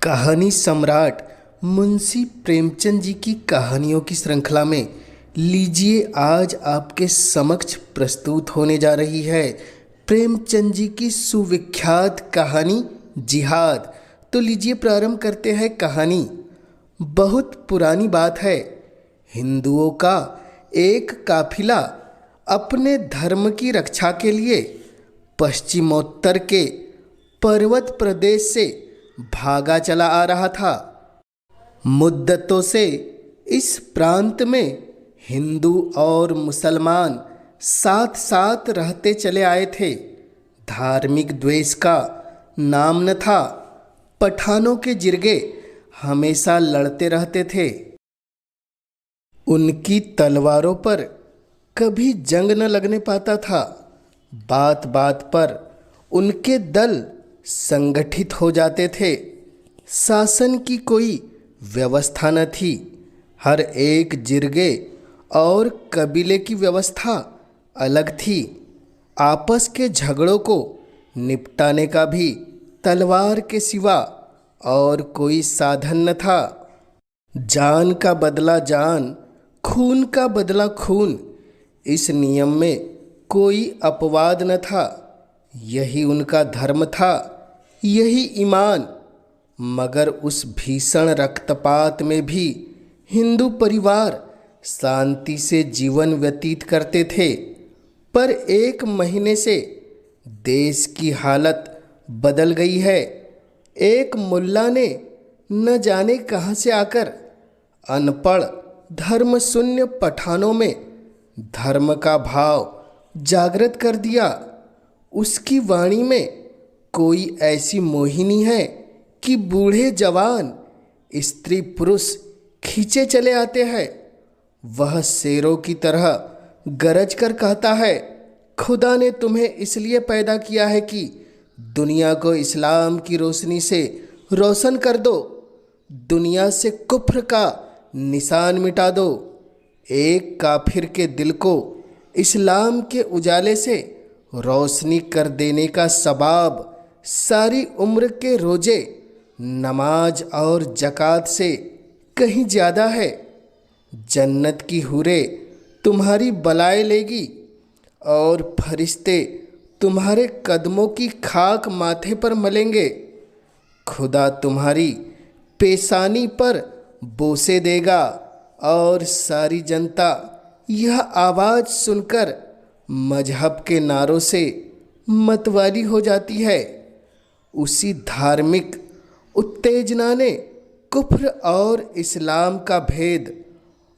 कहानी सम्राट मुंशी प्रेमचंद जी की कहानियों की श्रृंखला में लीजिए आज आपके समक्ष प्रस्तुत होने जा रही है प्रेमचंद जी की सुविख्यात कहानी जिहाद। तो लीजिए प्रारंभ करते हैं कहानी। बहुत पुरानी बात है, हिंदुओं का एक काफिला अपने धर्म की रक्षा के लिए पश्चिमोत्तर के पर्वत प्रदेश से भागा चला आ रहा था। मुद्दतों से इस प्रांत में हिंदू और मुसलमान साथ साथ रहते चले आए थे। धार्मिक द्वेष का नाम न था। पठानों के जिरगे हमेशा लड़ते रहते थे। उनकी तलवारों पर कभी जंग न लगने पाता था। बात बात पर उनके दल संगठित हो जाते थे। शासन की कोई व्यवस्था न थी। हर एक जिरगे और कबीले की व्यवस्था अलग थी। आपस के झगड़ों को निपटाने का भी तलवार के सिवा और कोई साधन न था। जान का बदला जान, खून का बदला खून, इस नियम में कोई अपवाद न था। यही उनका धर्म था, यही ईमान। मगर उस भीषण रक्तपात में भी हिंदू परिवार शांति से जीवन व्यतीत करते थे। पर एक महीने से देश की हालत बदल गई है। एक मुल्ला ने न जाने कहाँ से आकर अनपढ़ धर्म शून्य पठानों में धर्म का भाव जागृत कर दिया। उसकी वाणी में कोई ऐसी मोहिनी है कि बूढ़े जवान, स्त्री पुरुष खींचे चले आते हैं। वह शेरों की तरह गरज कर कहता है, खुदा ने तुम्हें इसलिए पैदा किया है कि दुनिया को इस्लाम की रोशनी से रोशन कर दो, दुनिया से कुफ्र का निशान मिटा दो। एक काफिर के दिल को इस्लाम के उजाले से रोशनी कर देने का सबाब सारी उम्र के रोजे, नमाज और जक़ात से कहीं ज़्यादा है। जन्नत की हूरें तुम्हारी बलाएं लेगी और फरिश्ते तुम्हारे कदमों की खाक माथे पर मलेंगे। खुदा तुम्हारी पेशानी पर बोसे देगा और सारी जनता यह आवाज़ सुनकर मजहब के नारों से मतवाली हो जाती है। उसी धार्मिक उत्तेजना ने कुफ्र और इस्लाम का भेद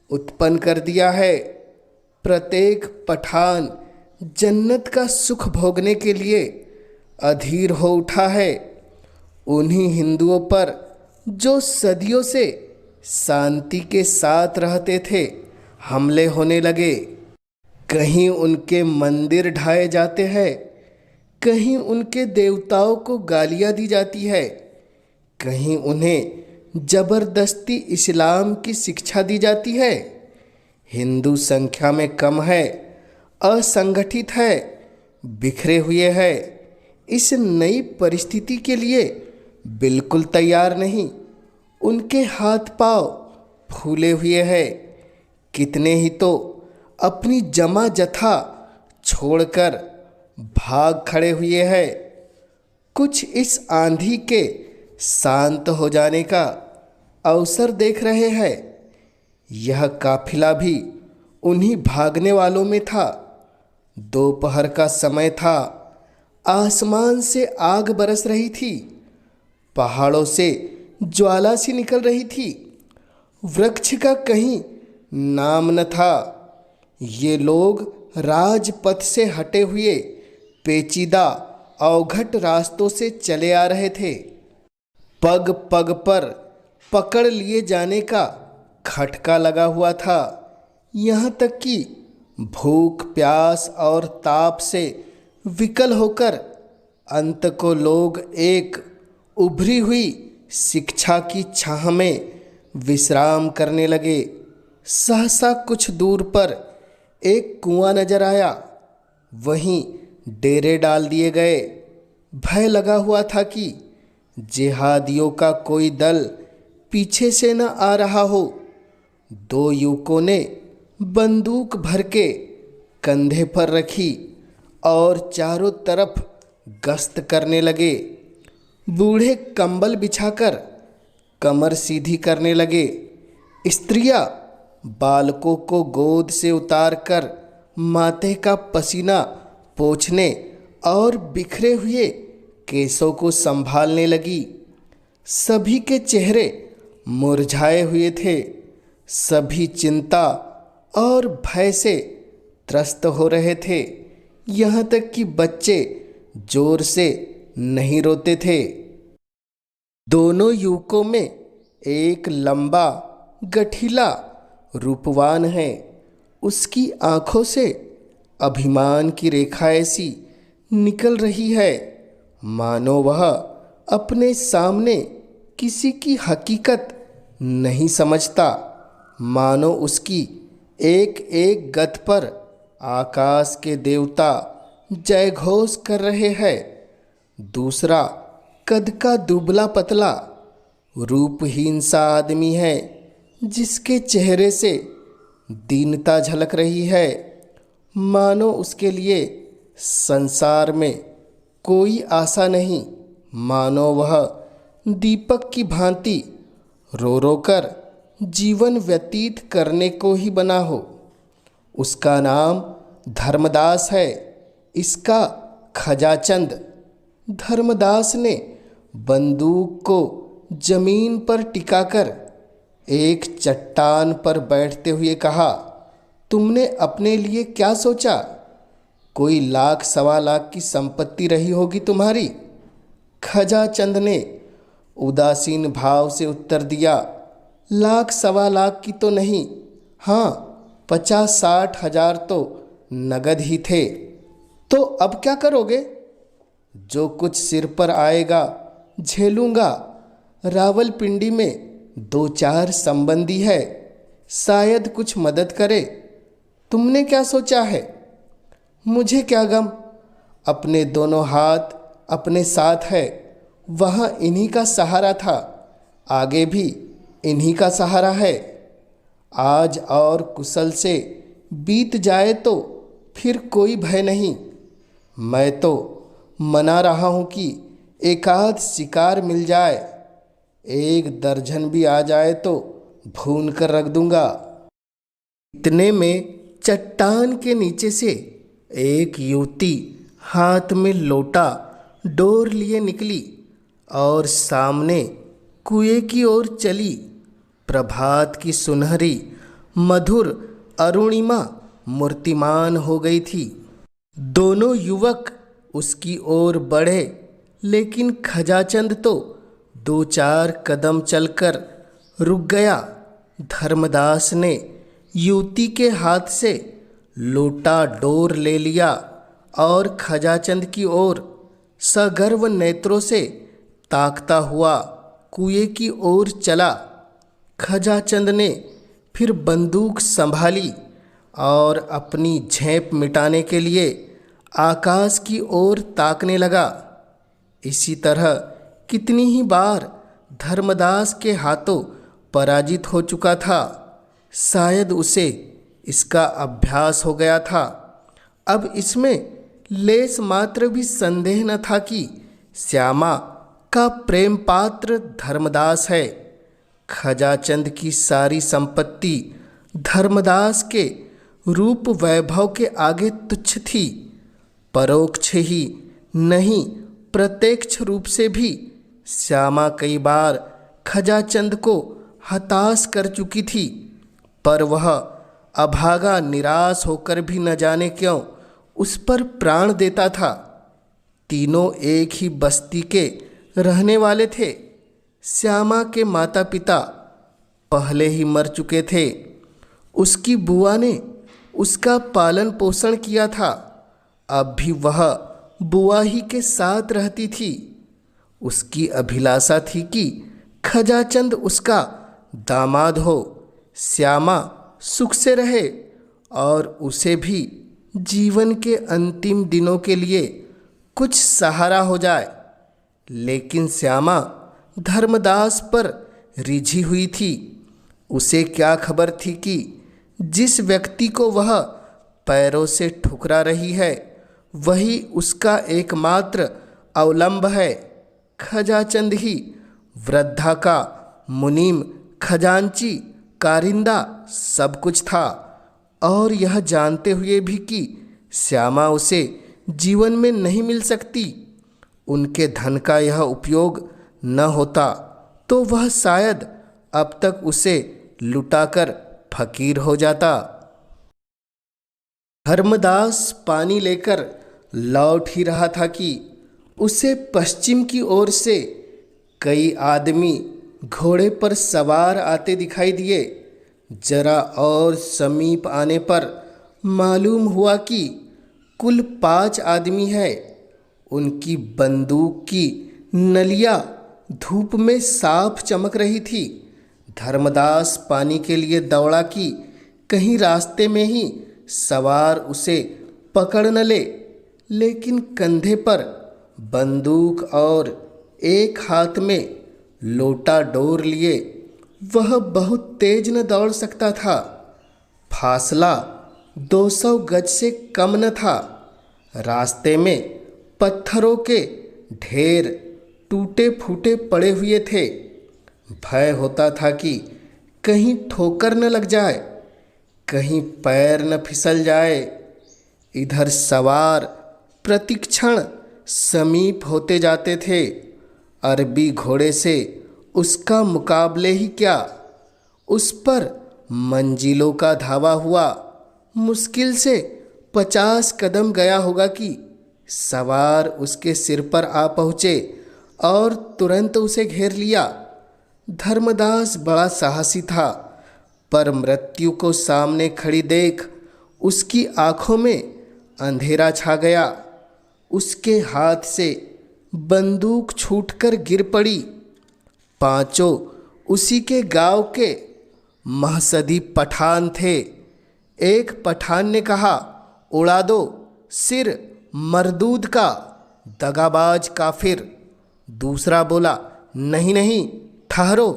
उत्पन्न कर दिया है। प्रत्येक पठान जन्नत का सुख भोगने के लिए अधीर हो उठा है। उन्हीं हिंदुओं पर जो सदियों से शांति के साथ रहते थे हमले होने लगे। कहीं उनके मंदिर ढाए जाते हैं, कहीं उनके देवताओं को गालियाँ दी जाती है, कहीं उन्हें जबरदस्ती इस्लाम की शिक्षा दी जाती है। हिंदू संख्या में कम है, असंगठित है, बिखरे हुए है। इस नई परिस्थिति के लिए बिल्कुल तैयार नहीं। उनके हाथ पांव फूले हुए हैं। कितने ही तो अपनी जमा जथा छोड़कर भाग खड़े हुए हैं। कुछ इस आंधी के शांत हो जाने का अवसर देख रहे हैं। यह काफिला भी उन्हीं भागने वालों में था। दोपहर का समय था। आसमान से आग बरस रही थी। पहाड़ों से ज्वाला सी निकल रही थी। वृक्ष का कहीं नाम न था। ये लोग राजपथ से हटे हुए पेचीदा अवघट रास्तों से चले आ रहे थे। पग पग पर पकड़ लिए जाने का खटका लगा हुआ था। यहाँ तक कि भूख प्यास और ताप से विकल होकर अंत को लोग एक उभरी हुई शिक्षा की छाह में विश्राम करने लगे। सहसा कुछ दूर पर एक कुआं नजर आया। वहीं डेरे डाल दिए गए। भय लगा हुआ था कि जिहादियों का कोई दल पीछे से न आ रहा हो। दो युवकों ने बंदूक भर के कंधे पर रखी और चारों तरफ गश्त करने लगे। बूढ़े कंबल बिछाकर कमर सीधी करने लगे। स्त्रियां बालकों को गोद से उतारकर माथे का पसीना पोंछने और बिखरे हुए केसों को संभालने लगी। सभी के चेहरे मुरझाए हुए थे। सभी चिंता और भय से त्रस्त हो रहे थे। यहाँ तक कि बच्चे जोर से नहीं रोते थे। दोनों युवकों में एक लंबा गठीला रूपवान है। उसकी आंखों से अभिमान की रेखा ऐसी निकल रही है मानो वह अपने सामने किसी की हकीकत नहीं समझता। मानो उसकी एक एक गत पर आकाश के देवता जय घोष कर रहे हैं। दूसरा कद का दुबला पतला रूपहीन सा आदमी है जिसके चेहरे से दीनता झलक रही है। मानो उसके लिए संसार में कोई आशा नहीं। मानो वह दीपक की भांति रो रो कर जीवन व्यतीत करने को ही बना हो। उसका नाम धर्मदास है, इसका खजाचंद। धर्मदास ने बंदूक को जमीन पर टिकाकर एक चट्टान पर बैठते हुए कहा, तुमने अपने लिए क्या सोचा? कोई लाख सवा लाख की संपत्ति रही होगी तुम्हारी। खजाचंद ने उदासीन भाव से उत्तर दिया, लाख सवा लाख की तो नहीं, हाँ 50-60 हजार तो नगद ही थे। तो अब क्या करोगे? जो कुछ सिर पर आएगा झेलूंगा। रावलपिंडी में 2-4 संबंधी है, शायद कुछ मदद करे। तुमने क्या सोचा है? मुझे क्या गम, अपने दोनों हाथ अपने साथ है। वहाँ इन्हीं का सहारा था, आगे भी इन्हीं का सहारा है। आज और कुशल से बीत जाए तो फिर कोई भय नहीं। मैं तो मना रहा हूँ कि एकाध शिकार मिल जाए, 1 दर्जन भी आ जाए तो भून कर रख दूंगा। इतने में चट्टान के नीचे से एक युवती हाथ में लोटा डोर लिए निकली और सामने कुएं की ओर चली। प्रभात की सुनहरी मधुर अरुणिमा मूर्तिमान हो गई थी। दोनों युवक उसकी ओर बढ़े, लेकिन खजाचंद तो 2-4 कदम चलकर रुक गया। धर्मदास ने युवती के हाथ से लोटा डोर ले लिया और खजाचंद की ओर सगर्व नेत्रों से ताकता हुआ कुएं की ओर चला। खजाचंद ने फिर बंदूक संभाली और अपनी झेप मिटाने के लिए आकाश की ओर ताकने लगा। इसी तरह कितनी ही बार धर्मदास के हाथों पराजित हो चुका था। शायद उसे इसका अभ्यास हो गया था। अब इसमें लेस मात्र भी संदेह न था कि श्यामा का प्रेम पात्र धर्मदास है। खजाचंद की सारी संपत्ति धर्मदास के रूप वैभव के आगे तुच्छ थी। परोक्ष ही नहीं, प्रत्यक्ष रूप से भी श्यामा कई बार खजाचंद को हताश कर चुकी थी, पर वह अभागा निराश होकर भी न जाने क्यों उस पर प्राण देता था। तीनों एक ही बस्ती के रहने वाले थे। श्यामा के माता पिता पहले ही मर चुके थे। उसकी बुआ ने उसका पालन पोषण किया था। अब भी वह बुआ ही के साथ रहती थी। उसकी अभिलाषा थी कि खजाचंद उसका दामाद हो, श्यामा सुख से रहे और उसे भी जीवन के अंतिम दिनों के लिए कुछ सहारा हो जाए। लेकिन श्यामा धर्मदास पर रिझी हुई थी। उसे क्या खबर थी कि जिस व्यक्ति को वह पैरों से ठुकरा रही है वही उसका एकमात्र अवलंब है। खजाचंद ही वृद्धा का मुनीम, खजांची, कारिंदा सब कुछ था, और यह जानते हुए भी कि श्यामा उसे जीवन में नहीं मिल सकती, उनके धन का यह उपयोग न होता तो वह शायद अब तक उसे लुटाकर फकीर हो जाता। धर्मदास पानी लेकर लौट ही रहा था कि उसे पश्चिम की ओर से कई आदमी घोड़े पर सवार आते दिखाई दिए। जरा और समीप आने पर मालूम हुआ कि कुल 5 आदमी है। उनकी बंदूक की नलियां धूप में साफ चमक रही थी। धर्मदास पानी के लिए दौड़ा कि कहीं रास्ते में ही सवार उसे पकड़ न ले, लेकिन कंधे पर बंदूक और एक हाथ में लोटा डोर लिए वह बहुत तेज न दौड़ सकता था। फासला 200 गज से कम न था। रास्ते में पत्थरों के ढेर टूटे फूटे पड़े हुए थे। भय होता था कि कहीं ठोकर न लग जाए, कहीं पैर न फिसल जाए। इधर सवार प्रतिक्षण समीप होते जाते थे। अरबी घोड़े से उसका मुकाबले ही क्या, उस पर मंजिलों का धावा हुआ। मुश्किल से 50 कदम गया होगा कि सवार उसके सिर पर आ पहुँचे और तुरंत उसे घेर लिया। धर्मदास बड़ा साहसी था, पर मृत्यु को सामने खड़ी देख उसकी आंखों में अंधेरा छा गया। उसके हाथ से बंदूक छूटकर गिर पड़ी। 5 उसी के गांव के महसदी पठान थे। एक पठान ने कहा, उड़ा दो सिर मरदूद का, दगाबाज काफिर। दूसरा बोला, नहीं नहीं, ठहरो,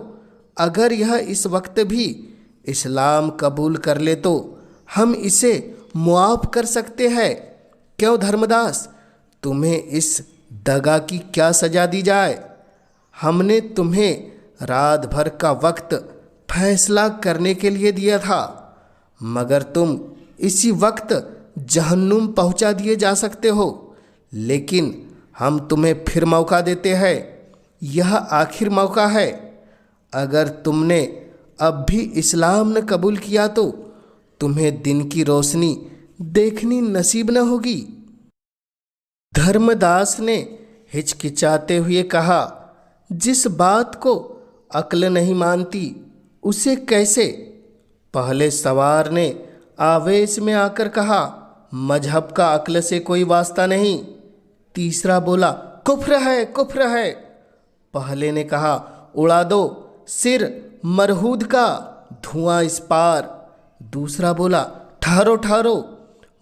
अगर यह इस वक्त भी इस्लाम कबूल कर ले तो हम इसे मुआफ़ कर सकते हैं। क्यों धर्मदास, तुम्हें इस दगा की क्या सजा दी जाए? हमने तुम्हें रात भर का वक्त फैसला करने के लिए दिया था, मगर तुम इसी वक्त जहन्नुम पहुंचा दिए जा सकते हो। लेकिन हम तुम्हें फिर मौका देते हैं, यह आखिर मौका है। अगर तुमने अब भी इस्लाम न कबूल किया तो तुम्हें दिन की रोशनी देखनी नसीब न होगी। धर्मदास ने हिचकिचाते हुए कहा, जिस बात को अक्ल नहीं मानती उसे कैसे? पहले सवार ने आवेश में आकर कहा, मजहब का अक्ल से कोई वास्ता नहीं। तीसरा बोला, कुफ्र है, कुफ्र है। पहले ने कहा, उड़ा दो सिर मरहूद का, धुआं इस पार। दूसरा बोला, ठहरो ठहरो,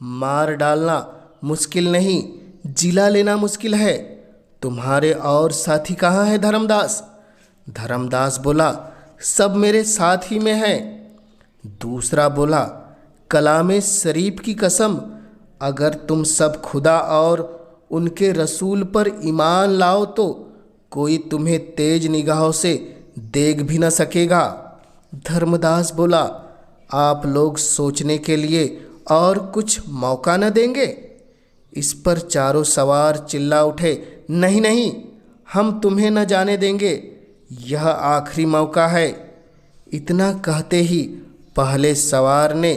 मार डालना मुश्किल नहीं, जिला लेना मुश्किल है। तुम्हारे और साथी कहाँ है धर्मदास? धर्मदास बोला, सब मेरे साथ ही में है। दूसरा बोला, कलामे शरीफ की कसम, अगर तुम सब खुदा और उनके रसूल पर ईमान लाओ तो कोई तुम्हें तेज निगाहों से देख भी न सकेगा। धर्मदास बोला, आप लोग सोचने के लिए और कुछ मौका न देंगे? इस पर चारों सवार चिल्ला उठे, नहीं नहीं, हम तुम्हें न जाने देंगे, यह आखिरी मौका है। इतना कहते ही पहले सवार ने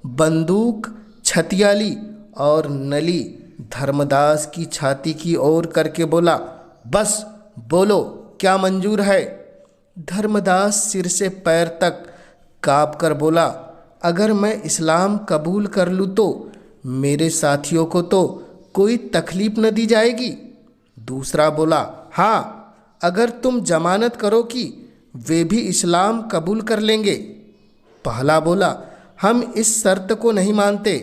बंदूक, छतियाली और नली धर्मदास की छाती की ओर करके बोला, बस बोलो, क्या मंजूर है? धर्मदास सिर से पैर तक काँप कर बोला, अगर मैं इस्लाम कबूल कर लूँ तो मेरे साथियों को तो कोई तकलीफ न दी जाएगी। दूसरा बोला, हाँ, अगर तुम जमानत करो कि वे भी इस्लाम कबूल कर लेंगे। पहला बोला, हम इस शर्त को नहीं मानते,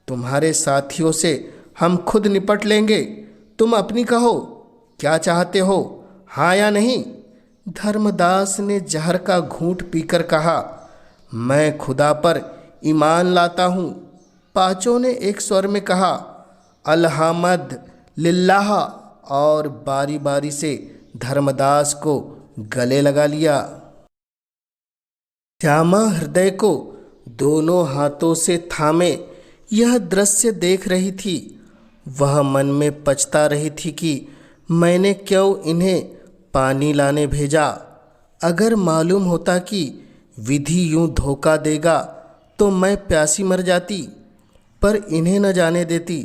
तुम्हारे साथियों से हम खुद निपट लेंगे, तुम अपनी कहो, क्या चाहते हो, हाँ या नहीं? धर्मदास ने जहर का घूंट पीकर कहा, मैं खुदा पर ईमान लाता हूँ। पांचों ने एक स्वर में कहा, अलहमद लिल्लाह, और बारी बारी से धर्मदास को गले लगा लिया। श्यामा हृदय को दोनों हाथों से थामे यह दृश्य देख रही थी। वह मन में पछता रही थी कि मैंने क्यों इन्हें पानी लाने भेजा। अगर मालूम होता कि विधि यूं धोखा देगा तो मैं प्यासी मर जाती, पर इन्हें न जाने देती।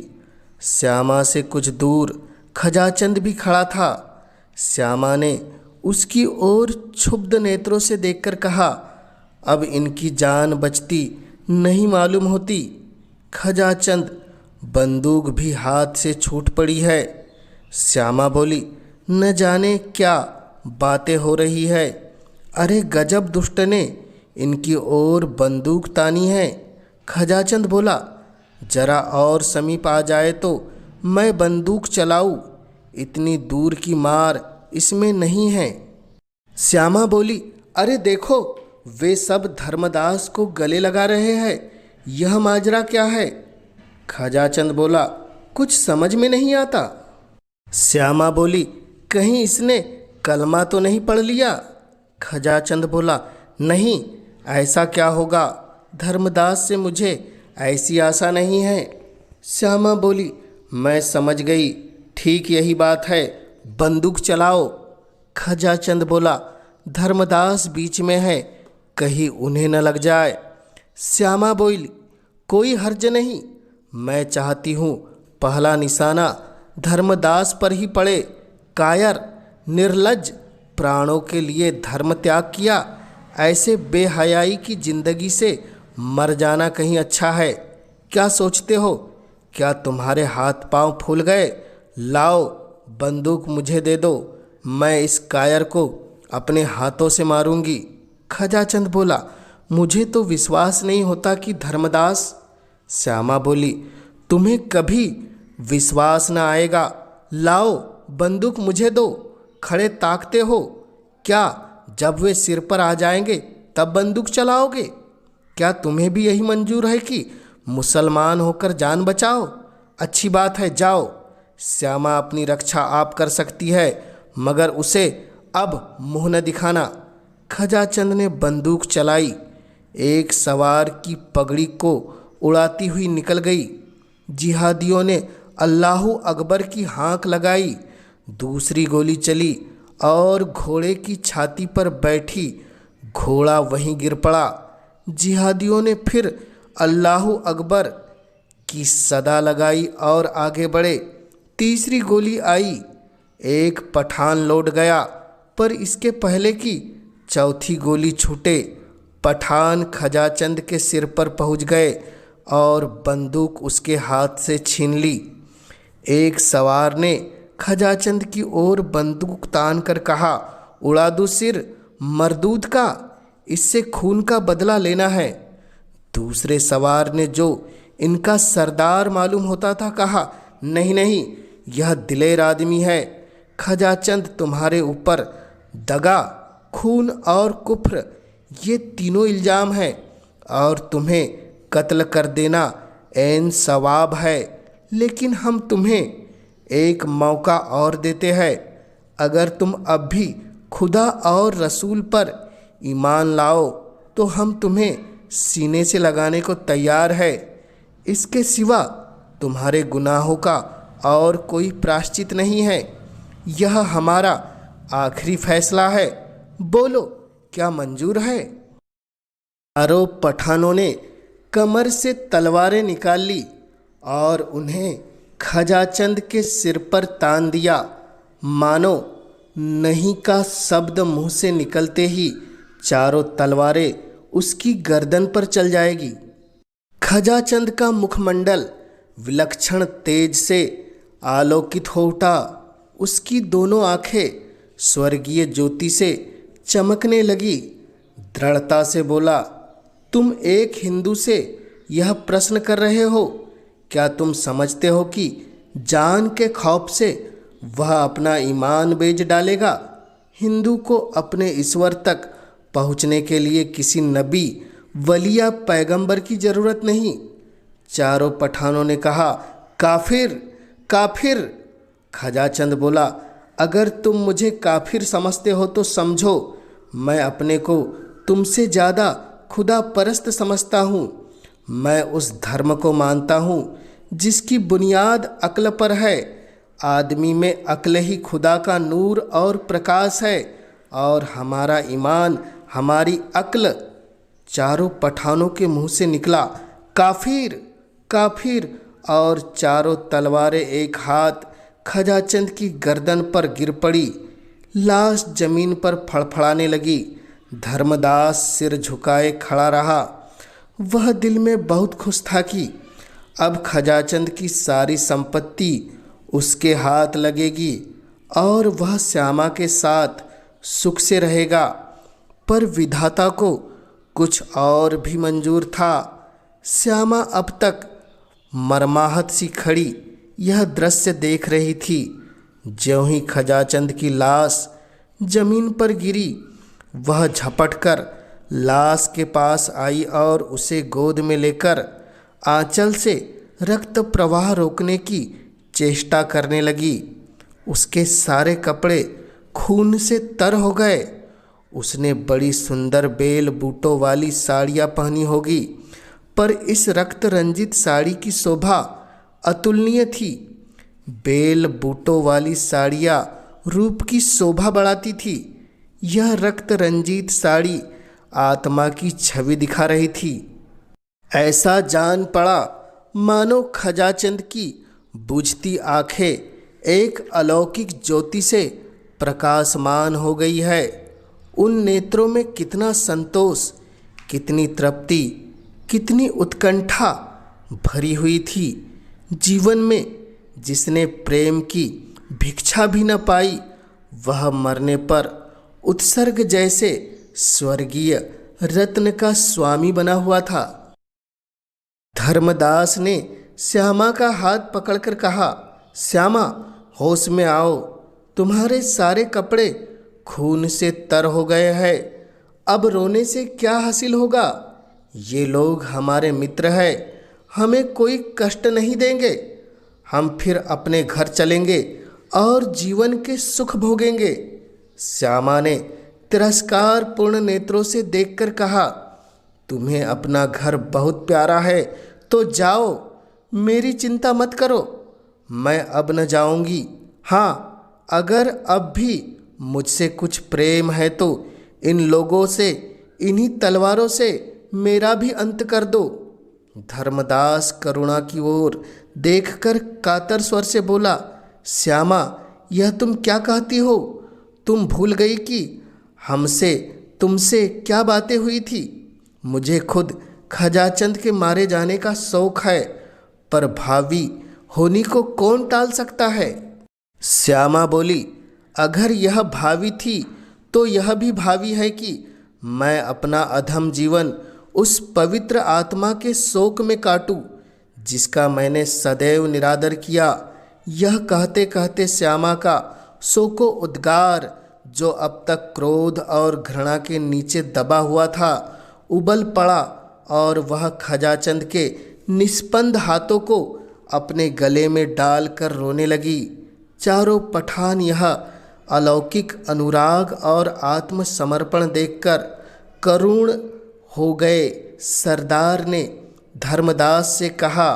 श्यामा से कुछ दूर खजाचंद भी खड़ा था। श्यामा ने उसकी ओर क्षुब्ध नेत्रों से देखकर कहा, अब इनकी जान बचती नहीं मालूम होती। खजाचंद, बंदूक भी हाथ से छूट पड़ी है। श्यामा बोली, न जाने क्या बातें हो रही है। अरे गजब दुष्ट ने इनकी ओर बंदूक तानी है। खजाचंद बोला, जरा और समीप आ जाए तो मैं बंदूक चलाऊं, इतनी दूर की मार इसमें नहीं है। श्यामा बोली, अरे देखो, वे सब धर्मदास को गले लगा रहे हैं, यह माजरा क्या है? खजाचंद बोला, कुछ समझ में नहीं आता। श्यामा बोली, कहीं इसने कलमा तो नहीं पढ़ लिया? खजाचंद बोला, नहीं, ऐसा क्या होगा, धर्मदास से मुझे ऐसी आशा नहीं है। श्यामा बोली, मैं समझ गई, ठीक यही बात है, बंदूक चलाओ। खजाचंद बोला, धर्मदास बीच में है, कहीं उन्हें न लग जाए। श्यामा बोली, कोई हर्ज नहीं, मैं चाहती हूँ पहला निशाना धर्मदास पर ही पड़े। कायर, निर्लज्ज, प्राणों के लिए धर्म त्याग किया, ऐसे बेहयाई की जिंदगी से मर जाना कहीं अच्छा है। क्या सोचते हो, क्या तुम्हारे हाथ पांव फूल गए? लाओ बंदूक मुझे दे दो, मैं इस कायर को अपने हाथों से मारूंगी। खजाचंद बोला, मुझे तो विश्वास नहीं होता कि धर्मदास। श्यामा बोली, तुम्हें कभी विश्वास न आएगा। लाओ बंदूक मुझे दो। खड़े ताकते हो क्या? जब वे सिर पर आ जाएंगे तब बंदूक चलाओगे? क्या तुम्हें भी यही मंजूर है कि मुसलमान होकर जान बचाओ? अच्छी बात है, जाओ। श्यामा अपनी रक्षा आप कर सकती है, मगर उसे अब मुंह न दिखाना। खजाचंद ने बंदूक चलाई, एक सवार की पगड़ी को उड़ाती हुई निकल गई। जिहादियों ने अल्लाहू अकबर की हाँक लगाई। दूसरी गोली चली और घोड़े की छाती पर बैठी घोड़ा वहीं गिर पड़ा। जिहादियों ने फिर अल्लाहू अकबर की सदा लगाई और आगे बढ़े। तीसरी गोली आई, एक पठान लौट गया, पर इसके पहले कि चौथी गोली छूटे, पठान खजाचंद के सिर पर पहुंच गए और बंदूक उसके हाथ से छीन ली। एक सवार ने खजाचंद की ओर बंदूक तान कर कहा, उड़ा दो सिर मरदूद का, इससे खून का बदला लेना है। दूसरे सवार ने, जो इनका सरदार मालूम होता था, कहा, नहीं नहीं, यह दिलेर आदमी है। खजाचंद, तुम्हारे ऊपर दगा, खून और कुफ्र, ये तीनों इल्ज़ाम हैं और तुम्हें कत्ल कर देना ऐन सवाब है। लेकिन हम तुम्हें एक मौका और देते हैं। अगर तुम अब भी खुदा और रसूल पर ईमान लाओ तो हम तुम्हें सीने से लगाने को तैयार है। इसके सिवा तुम्हारे गुनाहों का और कोई प्रायश्चित नहीं है। यह हमारा आखिरी फैसला है। बोलो, क्या मंजूर है? चारों पठानों ने कमर से तलवारें निकाल ली और उन्हें खजाचंद के सिर पर तान दिया। मानो नहीं का शब्द मुंह से निकलते ही चारों तलवारें उसकी गर्दन पर चल जाएगी। खजाचंद का मुखमंडल विलक्षण तेज से आलोकित हो उठा। उसकी दोनों आंखें स्वर्गीय ज्योति से चमकने लगी। दृढ़ता से बोला, तुम एक हिंदू से यह प्रश्न कर रहे हो? क्या तुम समझते हो कि जान के खौफ से वह अपना ईमान बेच डालेगा। हिंदू को अपने ईश्वर तक पहुंचने के लिए किसी नबी, वली या पैगंबर की ज़रूरत नहीं। चारों पठानों ने कहा, काफिर, काफिर। खजाचंद बोला, अगर तुम मुझे काफिर समझते हो तो समझो, मैं अपने को तुमसे ज़्यादा खुदा परस्त समझता हूँ। मैं उस धर्म को मानता हूँ जिसकी बुनियाद अक्ल पर है। आदमी में अक्ल ही खुदा का नूर और प्रकाश है, और हमारा ईमान हमारी अक्ल। चारों पठानों के मुंह से निकला, काफिर, काफिर, और चारों तलवारें एक हाथ खजाचंद की गर्दन पर गिर पड़ी। लाश जमीन पर फड़फड़ाने लगी। धर्मदास सिर झुकाए खड़ा रहा। वह दिल में बहुत खुश था कि अब खजाचंद की सारी संपत्ति उसके हाथ लगेगी और वह श्यामा के साथ सुख से रहेगा। पर विधाता को कुछ और भी मंजूर था। श्यामा अब तक मरमाहत सी खड़ी यह दृश्य देख रही थी। ज्यों ही खजाचंद की लाश जमीन पर गिरी, वह झपटकर लाश के पास आई और उसे गोद में लेकर आंचल से रक्त प्रवाह रोकने की चेष्टा करने लगी। उसके सारे कपड़े खून से तर हो गए। उसने बड़ी सुंदर बेल बूटों वाली साड़ियाँ पहनी होगी, पर इस रक्त रंजित साड़ी की शोभा अतुलनीय थी। बेल बूटों वाली साड़ियाँ रूप की शोभा बढ़ाती थी। यह रक्त रंजित साड़ी आत्मा की छवि दिखा रही थी। ऐसा जान पड़ा मानो खजाचंद की बुझती आंखें एक अलौकिक ज्योति से प्रकाशमान हो गई है। उन नेत्रों में कितना संतोष, कितनी तृप्ति, कितनी उत्कंठा भरी हुई थी। जीवन में जिसने प्रेम की भिक्षा भी न पाई, वह मरने पर उत्सर्ग जैसे स्वर्गीय रत्न का स्वामी बना हुआ था। धर्मदास ने श्यामा का हाथ पकड़कर कहा, श्यामा, होश में आओ। तुम्हारे सारे कपड़े खून से तर हो गए हैं। अब रोने से क्या हासिल होगा? ये लोग हमारे मित्र हैं, हमें कोई कष्ट नहीं देंगे। हम फिर अपने घर चलेंगे और जीवन के सुख भोगेंगे। श्यामा ने तिरस्कारपूर्ण नेत्रों से देखकर कहा, तुम्हें अपना घर बहुत प्यारा है तो जाओ, मेरी चिंता मत करो। मैं अब न जाऊंगी। हाँ, अगर अब भी मुझसे कुछ प्रेम है तो इन लोगों से, इन्हीं तलवारों से मेरा भी अंत कर दो। धर्मदास करुणा की ओर देखकर कातर स्वर से बोला, श्यामा, यह तुम क्या कहती हो? तुम भूल गई कि हमसे तुमसे क्या बातें हुई थी? मुझे खुद खजाचंद के मारे जाने का शौक है, पर भावी होनी को कौन टाल सकता है? श्यामा बोली, अगर यह भावी थी तो यह भी भावी है कि मैं अपना अधम जीवन उस पवित्र आत्मा के शोक में काटूं जिसका मैंने सदैव निरादर किया। यह कहते कहते श्यामा का शोको उद्गार, जो अब तक क्रोध और घृणा के नीचे दबा हुआ था, उबल पड़ा और वह खजाचंद के निस्पंद हाथों को अपने गले में डालकर रोने लगी। चारों पठान यह अलौकिक अनुराग और आत्मसमर्पण देखकर करुण हो गए। सरदार ने धर्मदास से कहा,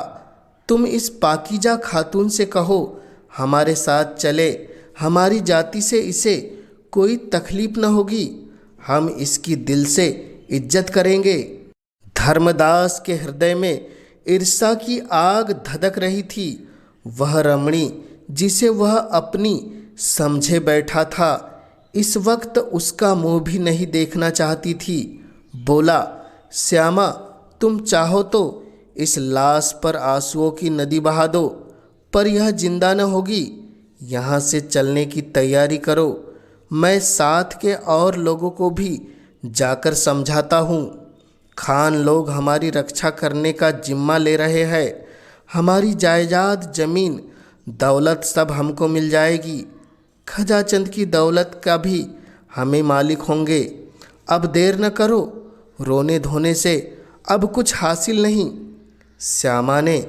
तुम इस पाकीजा खातून से कहो हमारे साथ चले। हमारी जाति से इसे कोई तकलीफ न होगी। हम इसकी दिल से इज्जत करेंगे। धर्मदास के हृदय में ईर्ष्या की आग धधक रही थी। वह रमणी जिसे वह अपनी समझे बैठा था, इस वक्त उसका मुंह भी नहीं देखना चाहती थी। बोला, श्यामा, तुम चाहो तो इस लाश पर आंसुओं की नदी बहा दो, पर यह जिंदा न होगी। यहाँ से चलने की तैयारी करो। मैं साथ के और लोगों को भी जाकर समझाता हूँ। खान लोग हमारी रक्षा करने का जिम्मा ले रहे हैं। हमारी जायदाद जमीन दौलत सब हमको मिल जाएगी। खजाचंद की दौलत का भी हमें मालिक होंगे। अब देर न करो, रोने धोने से अब कुछ हासिल नहीं। श्यामा ने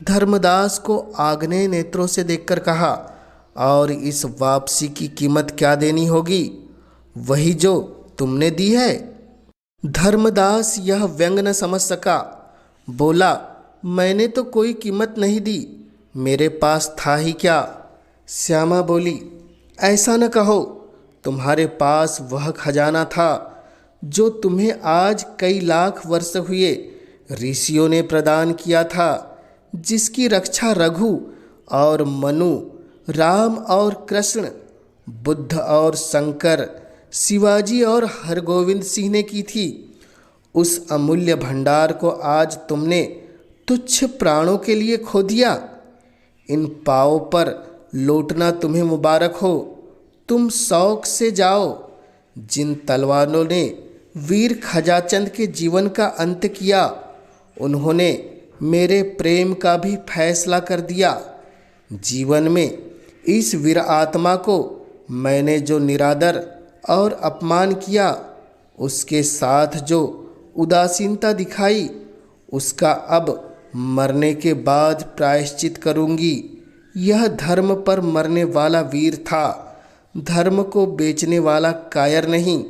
धर्मदास को आग्नेय नेत्रों से देखकर कहा, और इस वापसी की कीमत क्या देनी होगी? वही जो तुमने दी है। धर्मदास यह व्यंग न समझ सका। बोला, मैंने तो कोई कीमत नहीं दी, मेरे पास था ही क्या। श्यामा बोली, ऐसा न कहो, तुम्हारे पास वह खजाना था जो तुम्हें आज कई लाख वर्ष हुए ऋषियों ने प्रदान किया था, जिसकी रक्षा रघु और मनु, राम और कृष्ण, बुद्ध और शंकर, शिवाजी और हरगोविंद सिंह ने की थी। उस अमूल्य भंडार को आज तुमने तुच्छ प्राणों के लिए खो दिया। इन पाँवों पर लौटना तुम्हें मुबारक हो। तुम शौक से जाओ। जिन तलवारों ने वीर खजाचंद के जीवन का अंत किया, उन्होंने मेरे प्रेम का भी फैसला कर दिया। जीवन में इस वीर आत्मा को मैंने जो निरादर और अपमान किया, उसके साथ जो उदासीनता दिखाई, उसका अब मरने के बाद प्रायश्चित करूंगी। यह धर्म पर मरने वाला वीर था, धर्म को बेचने वाला कायर नहीं।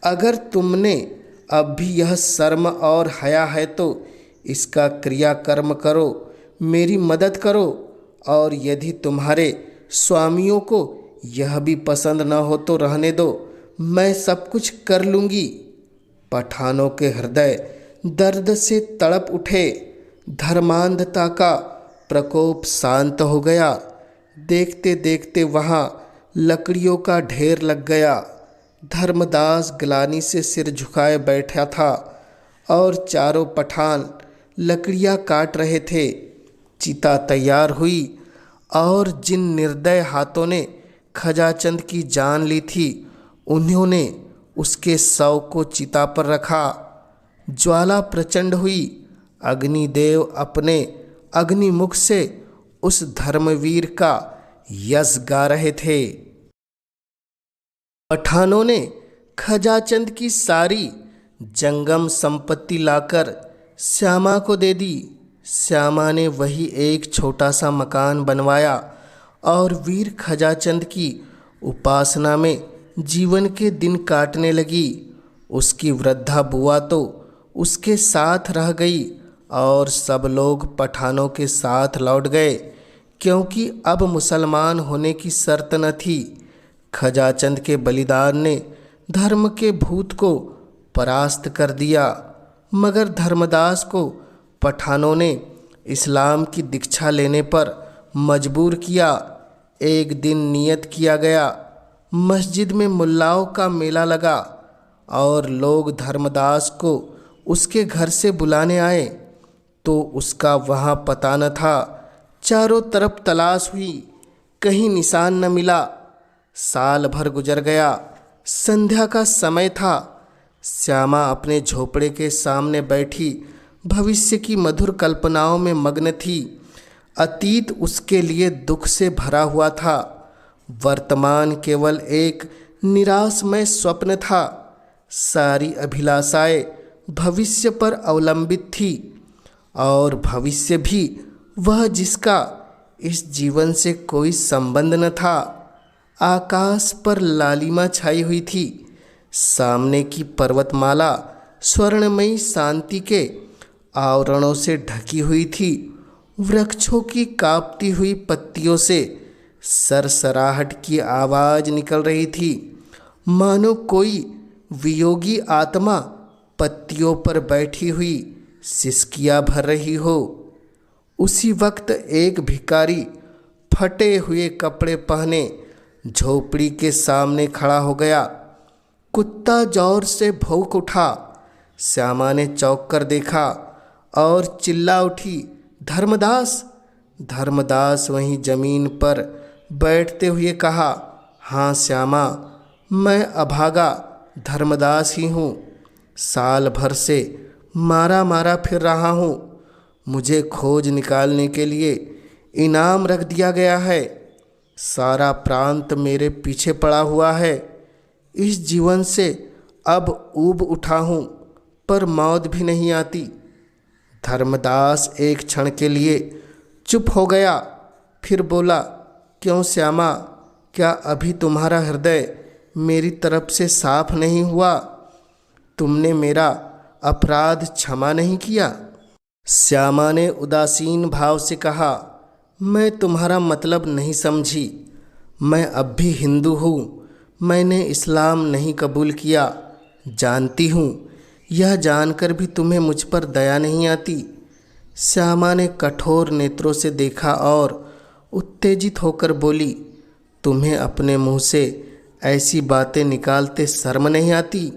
अगर तुमने अब भी यह शर्म और हया है तो इसका क्रियाकर्म करो, मेरी मदद करो। और यदि तुम्हारे स्वामियों को यह भी पसंद न हो तो रहने दो, मैं सब कुछ कर लूँगी। पठानों के हृदय दर्द से तड़प उठे। धर्मांधता का प्रकोप शांत हो गया। देखते देखते वहाँ लकड़ियों का ढेर लग गया। धर्मदास ग्लानि से सिर झुकाए बैठा था और चारों पठान लकड़ियाँ काट रहे थे। चिता तैयार हुई और जिन निर्दय हाथों ने खजाचंद की जान ली थी, उन्होंने उसके शव को चिता पर रखा। ज्वाला प्रचंड हुई। अग्निदेव अपने अग्निमुख से उस धर्मवीर का यश गा रहे थे। पठानों ने खजाचंद की सारी जंगम संपत्ति लाकर श्यामा को दे दी। श्यामा ने वही एक छोटा सा मकान बनवाया और वीर खजाचंद की उपासना में जीवन के दिन काटने लगी। उसकी वृद्धा बुआ तो उसके साथ रह गई और सब लोग पठानों के साथ लौट गए, क्योंकि अब मुसलमान होने की शर्त न थी। खजाचंद के बलिदान ने धर्म के भूत को परास्त कर दिया, मगर धर्मदास को पठानों ने इस्लाम की दीक्षा लेने पर मजबूर किया। एक दिन नियत किया गया, मस्जिद में मुल्लाओं का मेला लगा और लोग धर्मदास को उसके घर से बुलाने आए, तो उसका वहाँ पता न था। चारों तरफ तलाश हुई, कहीं निशान न मिला। साल भर गुजर गया। संध्या का समय था। श्यामा अपने झोपड़े के सामने बैठी भविष्य की मधुर कल्पनाओं में मग्न थी। अतीत उसके लिए दुख से भरा हुआ था। वर्तमान केवल एक निराशमय स्वप्न था। सारी अभिलाषाएं भविष्य पर अवलंबित थी, और भविष्य भी वह जिसका इस जीवन से कोई संबंध न था। आकाश पर लालिमा छाई हुई थी। सामने की पर्वतमाला स्वर्णमयी शांति के आवरणों से ढकी हुई थी। वृक्षों की कांपती हुई पत्तियों से सरसराहट की आवाज़ निकल रही थी, मानो कोई वियोगी आत्मा पत्तियों पर बैठी हुई सिसकियाँ भर रही हो। उसी वक्त एक भिखारी फटे हुए कपड़े पहने झोपड़ी के सामने खड़ा हो गया। कुत्ता जोर से भौंक उठा। श्यामा ने चौंक कर देखा और चिल्ला उठी, धर्मदास। धर्मदास वहीं जमीन पर बैठते हुए कहा, हाँ श्यामा, मैं अभागा धर्मदास ही हूँ। साल भर से मारा मारा फिर रहा हूँ। मुझे खोज निकालने के लिए इनाम रख दिया गया है। सारा प्रांत मेरे पीछे पड़ा हुआ है। इस जीवन से अब ऊब उठा हूँ, पर मौत भी नहीं आती। धर्मदास एक क्षण के लिए चुप हो गया, फिर बोला, क्यों श्यामा, क्या अभी तुम्हारा हृदय मेरी तरफ से साफ नहीं हुआ? तुमने मेरा अपराध क्षमा नहीं किया? श्यामा ने उदासीन भाव से कहा, मैं तुम्हारा मतलब नहीं समझी। मैं अब भी हिंदू हूँ। मैंने इस्लाम नहीं कबूल किया। जानती हूँ, यह जानकर भी तुम्हें मुझ पर दया नहीं आती। श्यामा ने कठोर नेत्रों से देखा और उत्तेजित होकर बोली, तुम्हें अपने मुंह से ऐसी बातें निकालते शर्म नहीं आती?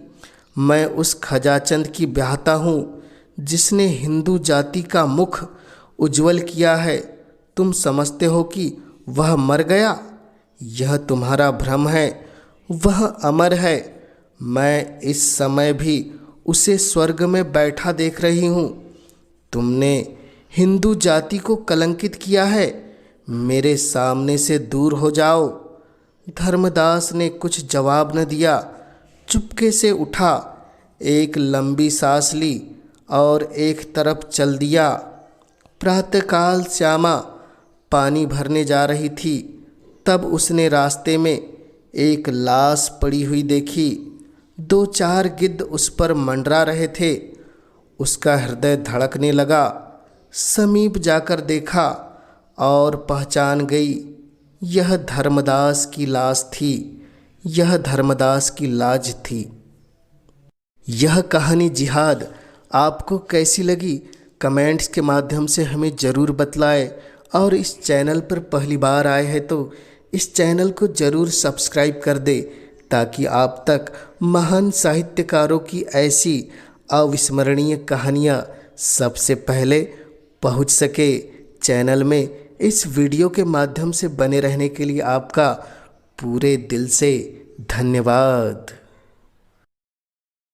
मैं उस खजाचंद की ब्याहता हूँ जिसने हिंदू जाति का मुख उज्जवल किया है। तुम समझते हो कि वह मर गया? यह तुम्हारा भ्रम है। वह अमर है। मैं इस समय भी उसे स्वर्ग में बैठा देख रही हूँ। तुमने हिंदू जाति को कलंकित किया है। मेरे सामने से दूर हो जाओ। धर्मदास ने कुछ जवाब न दिया। चुपके से उठा, एक लंबी सांस ली और एक तरफ चल दिया। प्रातःकाल श्यामा पानी भरने जा रही थी, तब उसने रास्ते में एक लाश पड़ी हुई देखी। 2-4 गिद्ध उस पर मंडरा रहे थे। उसका हृदय धड़कने लगा। समीप जाकर देखा और पहचान गई, यह धर्मदास की लाश थी। यह धर्मदास की लाज थी। यह कहानी जिहाद आपको कैसी लगी? कमेंट्स के माध्यम से हमें ज़रूर बतलाएं। और इस चैनल पर पहली बार आए हैं तो इस चैनल को ज़रूर सब्सक्राइब कर दे, ताकि आप तक महान साहित्यकारों की ऐसी अविस्मरणीय कहानियाँ सबसे पहले पहुँच सके। चैनल में इस वीडियो के माध्यम से बने रहने के लिए आपका पूरे दिल से धन्यवाद।